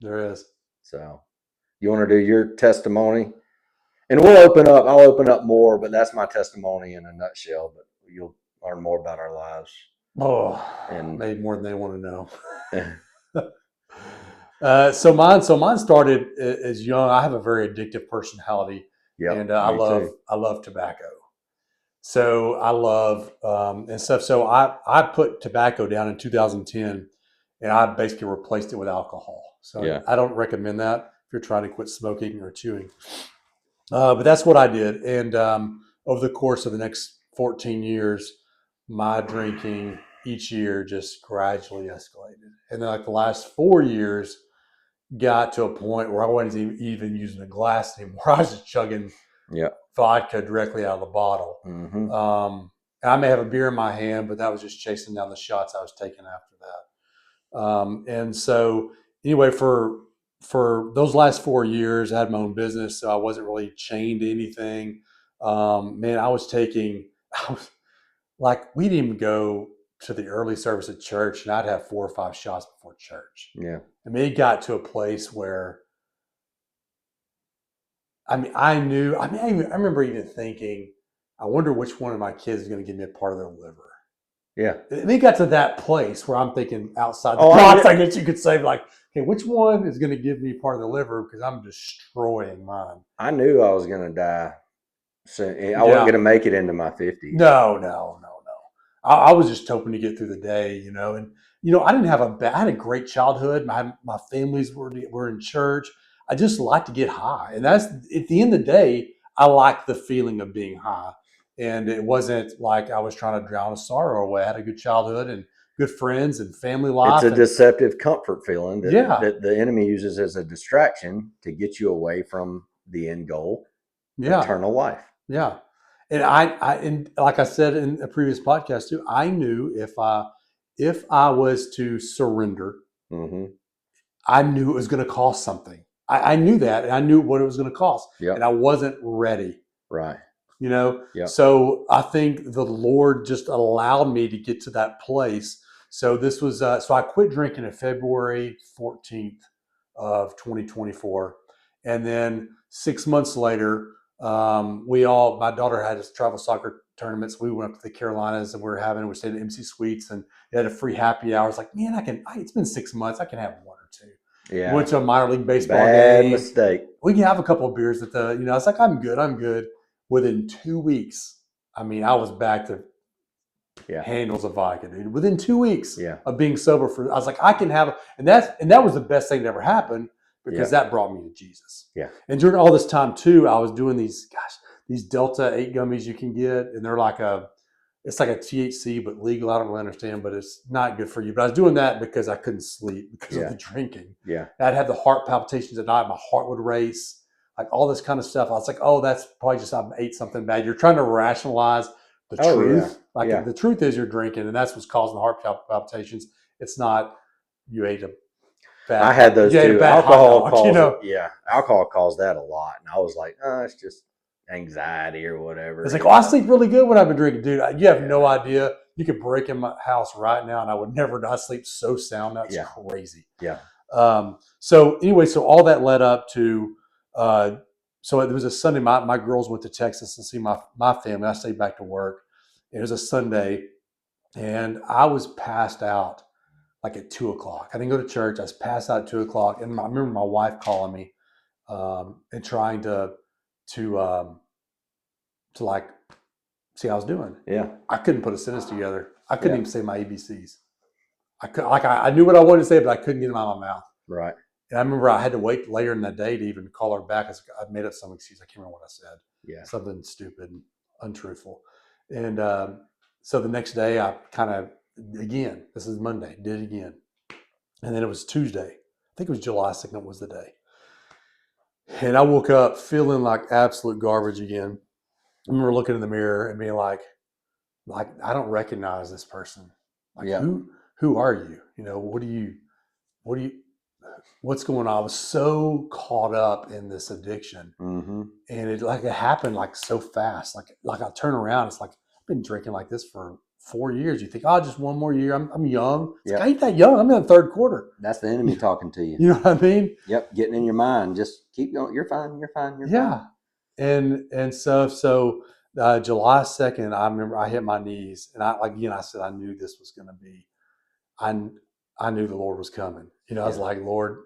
There is. So you want to do your testimony? And I'll open up more, but that's my testimony in a nutshell. But you'll learn more about our lives. Oh, And maybe more than they want to know. So mine started as young. I have a very addictive personality, yep, and me too. I love tobacco. So I love and stuff. So I put tobacco down in 2010, and I basically replaced it with alcohol. So Yeah. I don't recommend that if you're trying to quit smoking or chewing. But that's what I did, and over the course of the next 14 years, my drinking each year just gradually escalated, and then like the last 4 years got to a point where I wasn't even using a glass anymore. I was just chugging Yeah. vodka directly out of the bottle. Mm-hmm. And I may have a beer in my hand, but that was just chasing down the shots I was taking after that. And so anyway, for those last 4 years, I had my own business, so I wasn't really chained to anything. Man, I was taking, I was, like, we didn't even go to the early service at church, and I'd have 4 or 5 shots before church. Yeah. I mean, it got to a place where, I mean, I knew. I mean, I remember even thinking, I wonder which one of my kids is going to give me a part of their liver. Yeah. And it got to that place where I'm thinking outside the Oh, box. I guess you could say, like, okay, which one is going to give me part of the liver because I'm destroying mine. I knew I was going to die soon. I wasn't Yeah. going to make it into my 50s. No. I was just hoping to get through the day, and I didn't have I had a great childhood. My families were in church. I just like to get high, and that's at the end of the day. I like the feeling of being high, and it wasn't like I was trying to drown a sorrow away. I had a good childhood and good friends and family It's life. a And deceptive comfort feeling yeah, that the enemy uses as a distraction to get you away from the end goal, yeah, eternal life. yeah. And and like I said in a previous podcast too, I knew if I was to surrender, Mm-hmm. I knew it was going to cost something. I knew that, and I knew what it was going to cost, and Yep. I wasn't ready. Right. Yep. So I think the Lord just allowed me to get to that place. So this was so I quit drinking in February 14th of 2024, and then 6 months later, my daughter had his travel soccer tournaments. We went up to the Carolinas, and we stayed at MC Suites, and they had a free happy hour. It's like, man, it's been 6 months. I can have one or two. Yeah. Went to a minor league baseball Bad game. mistake. We can have a couple of beers at the, I was like, I'm good. Within 2 weeks, I mean, I was back to handles of vodka, dude. Within 2 weeks of being sober, I was like, I can have, and that was the best thing that ever happened because that brought me to Jesus. Yeah. And during all this time too, I was doing these Delta 8 gummies you can get, and they're it's like a THC but legal. I don't really understand, but it's not good for you. But I was doing that because I couldn't sleep because of the drinking. Yeah. And I'd have the heart palpitations at night. My heart would race, like all this kind of stuff. I was like, oh, that's probably just I ate something bad. You're trying to rationalize the truth. The truth is you're drinking, and that's what's causing the heart palpitations. It's not you ate a bad. I had those too. Alcohol caused that a lot, and I was like, it's just anxiety or whatever. It's like, I sleep really good when I've been drinking, dude. You have no idea. You could break in my house right now, and I would never. I sleep so sound. That's crazy. Yeah. So anyway, so all that led up to. So it was a Sunday. My girls went to Texas and see my family. I stayed back to work. It was a Sunday, and I was passed out like at 2:00. I didn't go to church. I was passed out at 2:00, and I remember my wife calling me and trying to like see how I was doing. Yeah. I couldn't put a sentence together. I couldn't even say my ABCs. I knew what I wanted to say, but I couldn't get them out of my mouth. Right. And I remember I had to wait later in that day to even call her back. I made up some excuse. I can't remember what I said. Yeah. Something stupid and untruthful. And so the next day I again, this is Monday, did it again. And then it was Tuesday. I think it was July 2nd was the day. And I woke up feeling like absolute garbage again. I remember looking in the mirror and being like I don't recognize this person. Like, who are you? What's going on? I was so caught up in this addiction, mm-hmm. and it happened like so fast. Like I turn around, it's like I've been drinking like this for 4 years. You think, oh, just one more year. I'm young. It's like, Yep. I ain't that young. I'm in the third quarter. That's the enemy talking to you. You know what I mean? Yep. Getting in your mind. Just keep going. You're fine. You're fine. You're Yeah. And so July 2nd, I remember I hit my knees, and I said I knew this was going to be. I knew the Lord was coming. I was Yeah. like, Lord,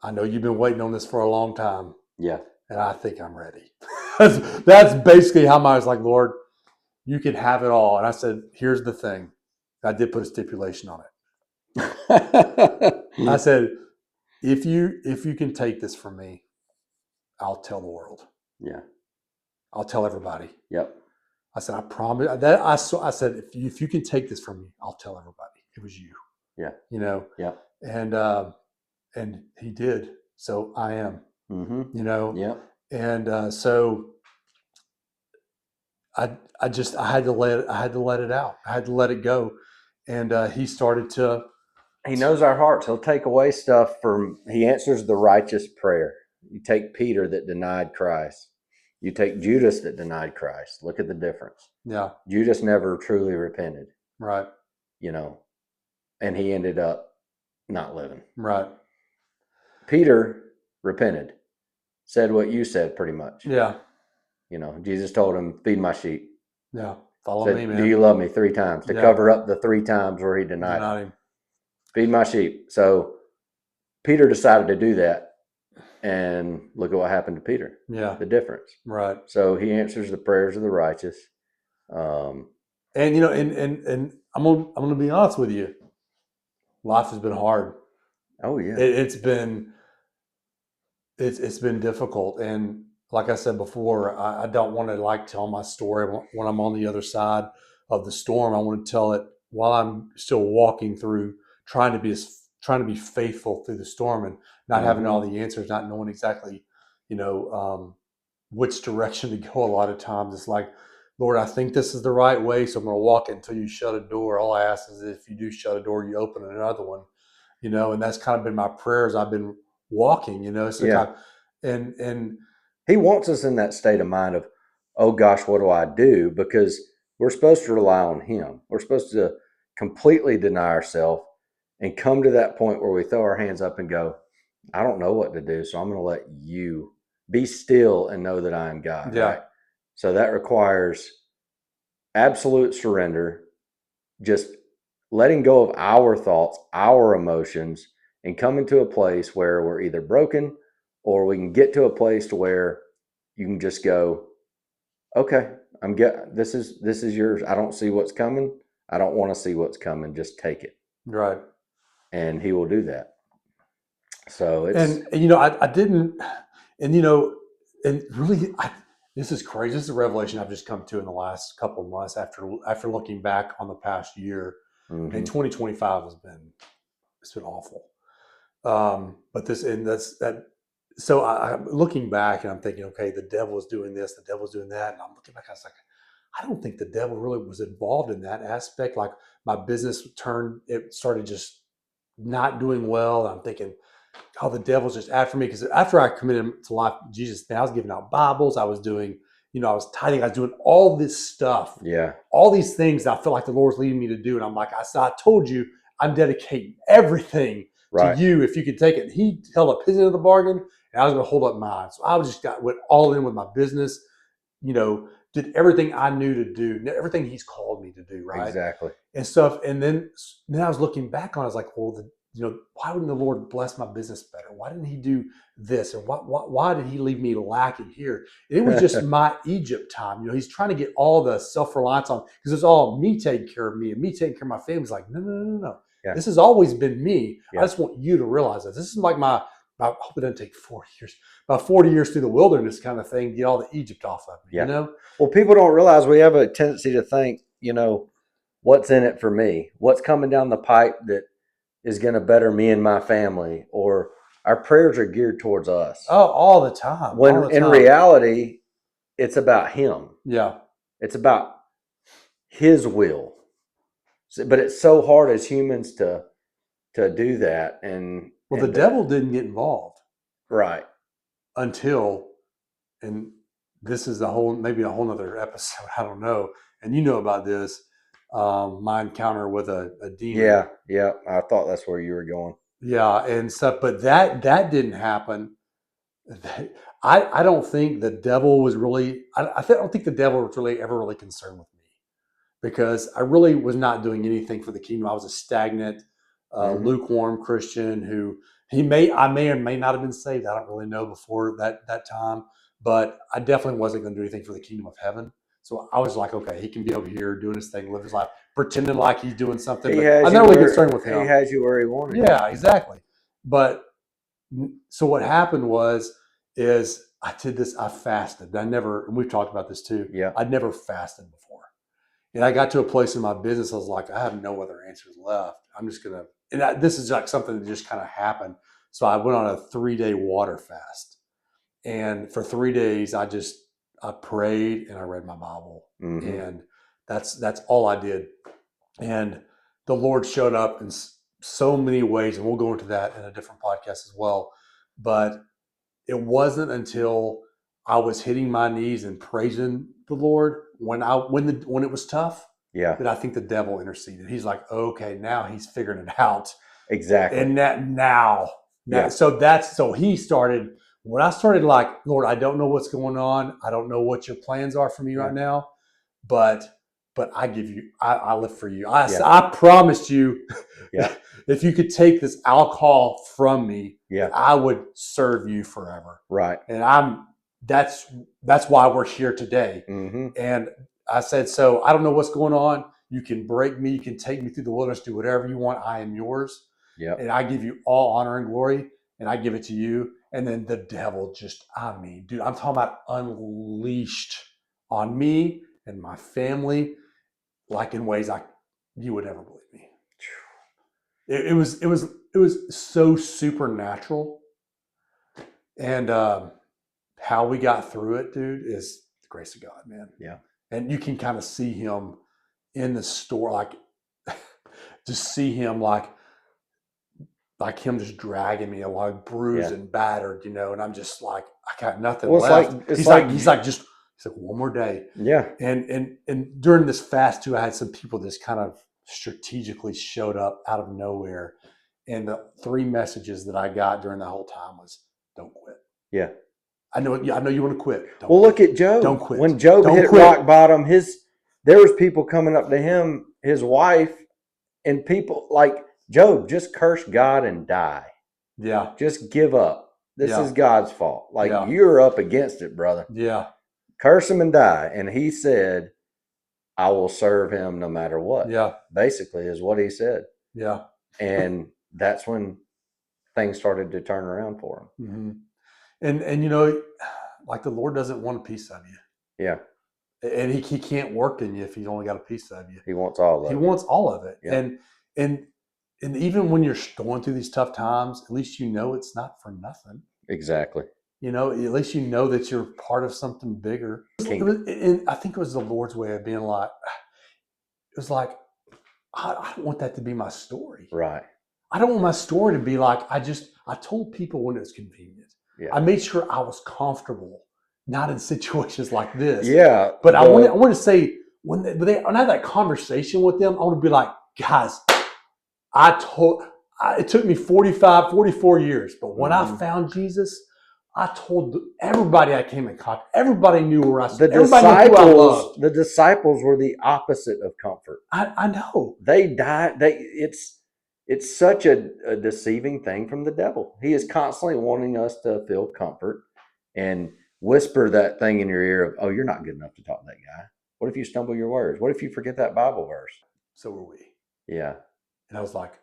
I know you've been waiting on this for a long time, Yeah. and I think I'm ready. That's basically how I was like, Lord, you can have it all. And I said, here's the thing. I did put a stipulation on it. I said, if you can take this from me, I'll tell the world. Yeah. I'll tell everybody. Yep. I said, I promise that I said, if you can take this from me, I'll tell everybody it was you. Yeah. Yeah. And he did. So I am, Mm-hmm. Yep. and so I had to let it out. I had to let it go. And he started to, He knows our hearts. He'll take away stuff he answers the righteous prayer. You take Peter that denied Christ. You take Judas that denied Christ. Look at the difference. yeah, Judas never truly repented, right, and he ended up not living. right. Peter repented, said what you said pretty much. Yeah, Jesus told him, feed my sheep. yeah. Follow Said, me, man. do you love me 3 times to cover up the 3 times where he denied him. Feed my sheep. So Peter decided to do that, and look at what happened to Peter. Yeah, the difference. right. So he answers the prayers of the righteous. And and I'm gonna be honest with you. Life has been hard. Oh yeah. It's been difficult, and like I said before, I don't want to tell my story when I'm on the other side of the storm. I want to tell it while I'm still walking through, trying to be faithful through the storm, and not having all the answers, not knowing exactly, which direction to go. A lot of times, it's like, Lord, I think this is the right way, so I'm going to walk it until you shut a door. All I ask is if you do shut a door, you open another one, and that's kind of been my prayers. I've been walking, so Yeah. and He wants us in that state of mind of, oh gosh, what do I do? Because we're supposed to rely on him. We're supposed to completely deny ourselves and come to that point where we throw our hands up and go, I don't know what to do, so I'm going to let you be still and know that I am God. Yeah. Right? So that requires absolute surrender, just letting go of our thoughts, our emotions, and coming to a place where we're either broken, or we can get to a place to where you can just go, okay, this is yours. I don't see what's coming. I don't want to see what's coming. Just take it. right. And he will do that. So it's, And I didn't, and and really, this is crazy. This is a revelation I've just come to in the last couple of months after looking back on the past year. And 2025 it's been awful. But that's that. So I'm looking back and I'm thinking, okay, the devil is doing this, the devil's doing that, and I'm looking back. I was like, I don't think the devil really was involved in that aspect. Like my business it started just not doing well. I'm thinking, oh, the devil's just after me, because after I committed to life with Jesus, man, I was giving out Bibles, I was doing, I was tithing, I was doing all this stuff, yeah, all these things that I feel like the Lord's leading me to do, and I'm like, I told you, I'm dedicating everything right. to you if you could take it. He held up his end of the bargain, and I was going to hold up mine. So I went all in with my business, did everything I knew to do, everything He's called me to do, right? Exactly. And stuff. And then I was looking back on it, I was like, well, why wouldn't the Lord bless my business better? Why didn't He do this? And why did He leave me lacking here? It was just my Egypt time. He's trying to get all the self-reliance on, because it's all me taking care of me and me taking care of my family. It's like, no. Yeah. This has always been me. Yeah. I just want you to realize that. This is like I hope it doesn't take 40 years, about 40 years through the wilderness kind of thing, get all the Egypt off of me, Yeah. Well, people don't realize we have a tendency to think, what's in it for me? What's coming down the pipe that is going to better me and my family? Or our prayers are geared towards us. Oh, all the time. When in reality, it's about Him. Yeah. It's about His will. But it's so hard as humans to do that. And the devil didn't get involved. Right. Until, and this is maybe a whole nother episode, I don't know, and you know about this, my encounter with a demon. Yeah, yeah. I thought that's where you were going. Yeah, and stuff. But that didn't happen. I don't think the devil was really. I don't think the devil was really ever really concerned with me, because I really was not doing anything for the kingdom. I was a stagnant, Mhm. lukewarm Christian who I may or may not have been saved. I don't really know before that time, but I definitely wasn't going to do anything for the kingdom of heaven. So I was like, okay, he can be over here doing his thing, live his life, pretending like he's doing something, He but has I'm you not really where concerned with he him. has you where he wanted you. Yeah, exactly. But so what happened is I did this. I fasted. And we've talked about this too. Yeah. I'd never fasted before. And I got to a place in my business, I was like, I have no other answers left. I'm just going to, this is like something that just kind of happened. So I went on a 3-day water fast. And for 3 days, I prayed and I read my Bible. Mhm. And that's all I did. And the Lord showed up in so many ways. And we'll go into that in a different podcast as well. But it wasn't until I was hitting my knees and praising the Lord when it was tough Yeah. that I think the devil interceded. He's like, okay, now he's figuring it out, Exactly. and that now, Yeah. so he started when I started like, Lord, I don't know what's going on. I don't know what your plans are for me Yeah. right now, but I give you, I live for you. Yeah. I promised you, Yeah. if you could take this alcohol from me, Yeah. that I would serve you forever. Right. And that's why we're here today. Mhm. And I said, so I don't know what's going on. You can break me. You can take me through the wilderness, do whatever you want. I am yours. Yep. And I give you all honor and glory, and I give it to you. And then the devil just, I mean, dude, I'm talking about unleashed on me and my family, like in ways you would never believe me. It was so supernatural. And how we got through it, dude, is the grace of God, man. Yeah. And you can kind of see him in the store, like just see him like him just dragging me along, bruised Yeah. and battered, and I'm just like, I got nothing Well, left. he's He's like, one more day. Yeah. And during this fast too, I had some people just kind of strategically showed up out of nowhere. And the 3 messages that I got during the whole time was, don't quit. Yeah. I know you want to quit. Don't quit. Look at Job. Don't quit. When Job Don't hit quit. rock bottom, there was people coming up to him, his wife, and people like, Job, just curse God and die. Yeah. Just give up. This is God's fault. Like, you're up against it, brother. Yeah. Curse him and die. And he said, I will serve him no matter what. Yeah. Basically is what he said. Yeah. And that's when things started to turn around for him. Mm-hmm. And like the Lord doesn't want a piece of you. Yeah. And he can't work in you if he's only got a piece of you. He wants all of it. He wants all of it. Yeah. And even when you're going through these tough times, at least it's not for nothing. Exactly. At least that you're part of something bigger. And I think it was the Lord's way of being like, it was like, I don't want that to be my story. Right. I don't want my story to be like, I told people when it was convenient. Yeah. I made sure I was comfortable, not in situations like this. Yeah. But I want to say, when I have that conversation with them, I want to be like, guys, it took me 44 years, but when I found Jesus, I told everybody I came in contact. Everybody knew where I stood. Everybody knew who I loved. The disciples were the opposite of comfort. I know. They died. It's such a deceiving thing from the devil. He is constantly wanting us to feel comfort and whisper that thing in your ear of, oh, you're not good enough to talk to that guy. What if you stumble your words? What if you forget that Bible verse? So were we. Yeah. And I was like,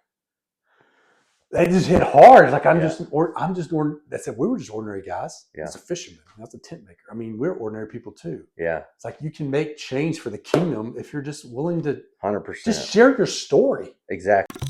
they just hit hard. Like I'm just ordinary. They said we were just ordinary guys. Yeah. That's a fisherman. That's a tent maker. I mean, we're ordinary people too. Yeah. It's like you can make change for the kingdom if you're just willing to 100%. just share your story. Exactly.